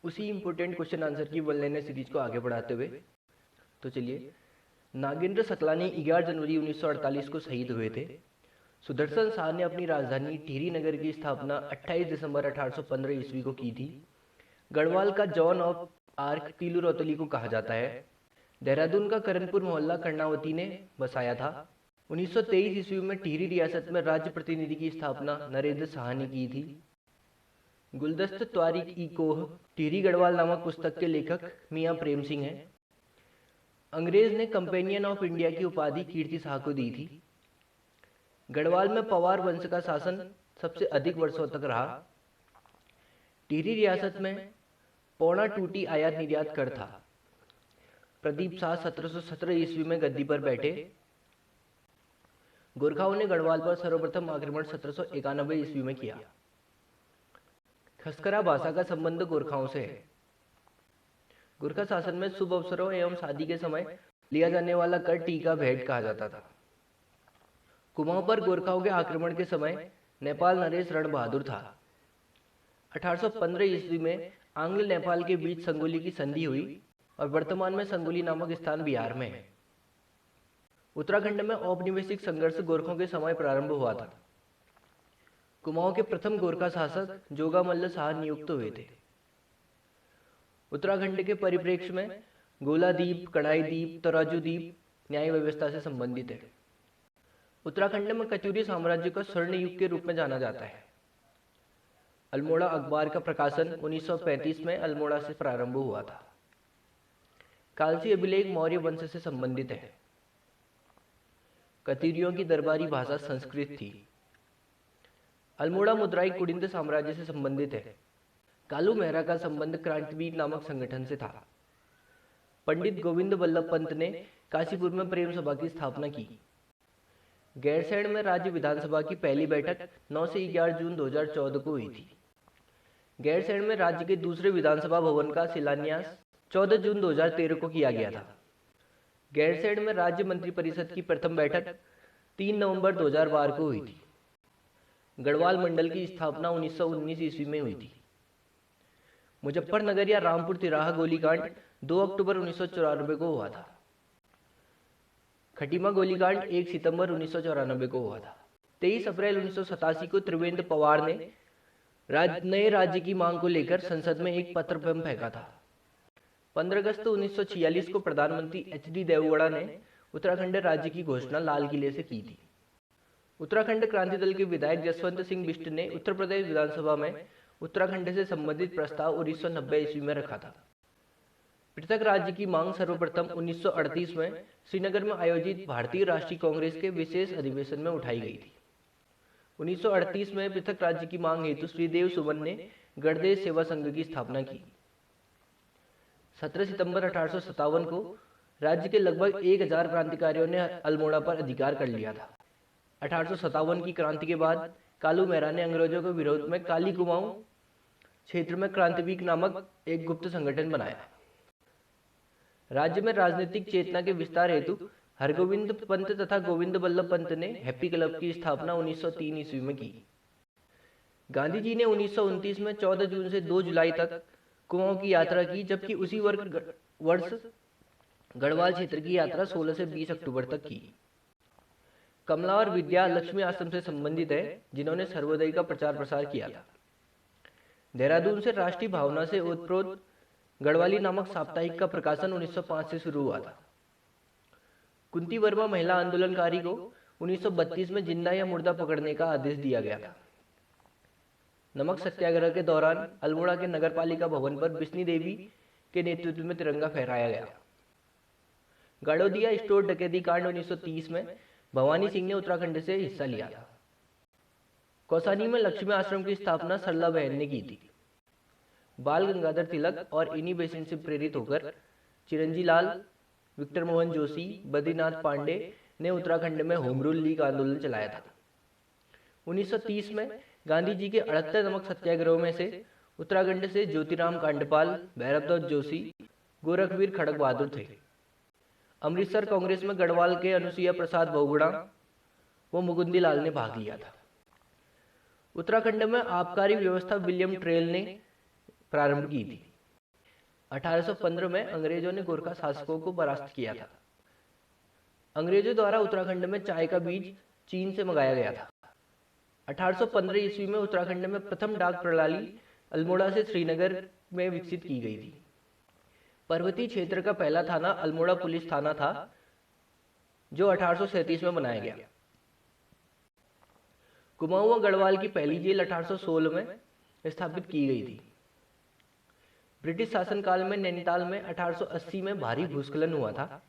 उसी important question answer की one liner series को आगे बढ़ाते हुए, तो चलिए। नागेंद्र सकलानी 11 जनवरी 1948 को शहीद हुए थे। सुदर्शन शाह ने अपनी राजधानी टिहरी नगर की स्थापना 28 दिसंबर 1815 ईस्वी को की थी। गढ़वाल का जॉन ऑफ आर्क तीलू रौतली को कहा जाता है। देहरादून का करणपुर मोहल्ला कर्णावती ने बसाया था। 1923 ईस्वी में टिहरी रियासत में राज्य प्रतिनिधि की स्थापना नरेंद्र शाह ने की थी। गुलदस्त त्वारिक ई कोह टिहरी गढ़वाल नामक पुस्तक के लेखक मियां प्रेम सिंह हैं। अंग्रेज ने कंपेनियन ऑफ इंडिया की उपाधि कीर्ति शाह को दी थी। गढ़वाल में पवार वंश का शासन सबसे अधिक वर्षों तक रहा। टिहरी रियासत में पौना टूटी आयात निर्यात कर था। प्रदीप शाह 1717 ईस्वी में गद्दी पर बैठे। गोरखाओं ने गढ़वाल पर सर्वप्रथम आक्रमण 1791 ईस्वी में किया। खसकरा भाषा का संबंध गोरखाओं से है। गोरखा शासन में शुभ अवसरों एवं शादी के समय लिया जाने वाला कर टीका भेंट कहा जाता था। कुमाऊं पर गोरखाओं के आक्रमण के समय नेपाल नरेश रण बहादुर था। 1815 ईस्वी में आंग्ल नेपाल के बीच संगोली की संधि हुई और वर्तमान में संगोली नामक स्थान बिहार में है। उत्तराखंड में औपनिवेशिक संघर्ष गोरखों के समय प्रारंभ हुआ था। कुमाऊं के प्रथम गोरखा शासक जोगामल्ल शाह नियुक्त हुए थे। उत्तराखंड के परिप्रेक्ष्य में गोला द्वीप, कड़ाई द्वीप, तराजू द्वीप न्याय व्यवस्था से संबंधित है। उत्तराखंड में कचूरी साम्राज्य को स्वर्ण युग के रूप में जाना जाता है। अल्मोड़ा अखबार का प्रकाशन 1935 में अल्मोड़ा से प्रारंभ हुआ था। कालसी अभिलेख मौर्य वंश से संबंधित है। कतीरियों की दरबारी भाषा संस्कृत थी। अल्मोड़ा मुद्राई कुडिंद साम्राज्य से संबंधित है। कालू मेहरा का संबंध क्रांतिवीर नामक संगठन से था। पंडित गोविंद वल्लभ पंत ने काशीपुर में प्रेम सभा की स्थापना की। गैरसैंण में राज्य विधानसभा की पहली बैठक 9 से 11 जून 2014 को हुई थी। गैरसैंण में राज्य के दूसरे विधानसभा भवन का शिलान्यास 14 जून 2013 को किया गया था। गैरसैंण में राज्य मंत्रिपरिषद की प्रथम बैठक 3 नवंबर 2012 को हुई थी। गढ़वाल मंडल की स्थापना 1919 ईस्वी में हुई थी। मुजफ्फरनगर या रामपुर तिराहा गोलीकांड 2 अक्टूबर 1994 को हुआ था। खटीमा गोलीकांड 1 सितंबर 1994 को हुआ था। 23 अप्रैल 1987 को त्रिवेंद्र पवार ने नए राज्य की मांग को लेकर संसद में एक पत्र बम फेंका था। 15 अगस्त 1946 को प्रधानमंत्री एच.डी. देवगौड़ा ने उत्तराखंड राज्य की घोषणा लाल किले से की थी। उत्तराखंड क्रांति दल के विधायक जसवंत सिंह बिष्ट ने उत्तर प्रदेश विधानसभा में उत्तराखंड से संबंधित प्रस्ताव 1990 ईस्वी में रखा था। पृथक राज्य की मांग सर्वप्रथम 1938 में श्रीनगर में आयोजित भारतीय राष्ट्रीय कांग्रेस के विशेष अधिवेशन में उठाई गई थी। 1938 में पृथक राज्य की मांग हेतु श्रीदेव सुमन ने गणदेश सेवा संघ की स्थापना की। 17 सितंबर 1857 को राज्य के लगभग 1000 क्रांतिकारियों ने अल्मोड़ा पर अधिकार कर लिया था। 1857 की क्रांति के बाद कालू मेहरा ने अंग्रेजों के विरोध में काली कुमाऊं क्षेत्र में क्रांतिवीर नामक एक गुप्त संगठन बनाया। राज्य में राजनीतिक चेतना के विस्तार हेतु हरगोविंद पंत तथा गोविंद वल्लभ पंत ने हैप्पी क्लब की स्थापना 1903 ईस्वी में की। गांधी जी ने 1929 में 14 जून से 2 जुलाई तक कुमाऊं की यात्रा की, जबकि उसी वर्ष गढ़वाल क्षेत्र की यात्रा 16 से 20 अक्टूबर तक की। कमला और विद्या लक्ष्मी आश्रम से संबंधित है, जिन्होंने सर्वोदय का प्रचार प्रसार किया था। देहरादून से राष्ट्रीय भावना से ओतप्रोत गढ़वाली नामक साप्ताहिक का प्रकाशन 1905 से शुरू हुआ था। कुंती वर्मा महिला आंदोलनकारी को 1932 में जिंदा या मुर्दा पकड़ने का आदेश दिया गया था। नमक सत्याग्रह के दौरान अल्मोड़ा के नगरपालिका भवन पर बिस्नी देवी के नेतृत्व में तिरंगा फहराया गया। गाड़ोदिया स्टोर डकैती कांड 1930 में भवानी सिंह ने उत्तराखंड से हिस्सा लिया था। कौसानी में लक्ष्मी आश्रम की स्थापना सरला बहन ने की थी। बाल गंगाधर तिलक और इन्हीं बेसिन से प्रेरित होकर चिरंजी लाल, विक्टर मोहन जोशी, बद्रीनाथ पांडे ने उत्तराखंड में होम रूल लीग आंदोलन चलाया था। 1930 में गांधी जी के 78 नमक सत्याग्रहों में से उत्तराखंड से ज्योतिराम कांडपाल, भैरवदत्त जोशी, गोरखवीर खड़ग बहादुर थे। अमृतसर कांग्रेस में गढ़वाल के अनुसुईया प्रसाद बहुगुणा व मुकुंदी लाल ने भाग लिया था। उत्तराखंड में आबकारी व्यवस्था विलियम ट्रेल ने प्रारंभ की थी। 1815 में अंग्रेजों ने गोरखा शासकों को परास्त किया था। अंग्रेजों द्वारा उत्तराखंड में चाय का बीज चीन से मंगाया गया था। 1815 ईस्वी में उत्तराखंड में प्रथम डाक प्रणाली अल्मोड़ा से श्रीनगर में विकसित की गई थी। पर्वतीय क्षेत्र का पहला थाना अल्मोड़ा पुलिस थाना था, जो 1837 में बनाया गया। कुमाऊं व गढ़वाल की पहली जेल 1816 में स्थापित की गई थी। ब्रिटिश शासनकाल में नैनीताल में 1880 में भारी भूस्खलन हुआ था।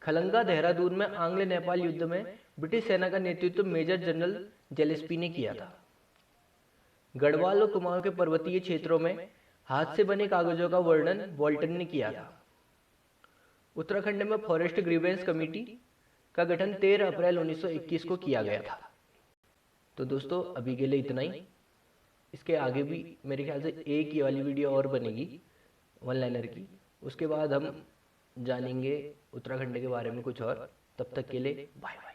खलंगा देहरादून में आंग्ल नेपाल युद्ध में ब्रिटिश सेना का नेतृत्व मेजर जनरल जेलेस्पी ने किया था। गढ़वाल और कुमाऊं के पर्वतीय क्षेत्रों में हाथ से बने कागजों का वर्णन वॉल्टन ने किया था। उत्तराखंड में फॉरेस्ट ग्रीवेंस कमेटी का गठन 13 अप्रैल 1921 को किया गया था। तो दोस्तों अभी के लिए इतना ही। इसके आगे भी मेरे ख्याल से एक ही वाली वीडियो और बनेगी वन लाइनर की, उसके बाद हम जानेंगे उत्तराखंड के बारे में कुछ और। तब तक के लिए बाय बाय।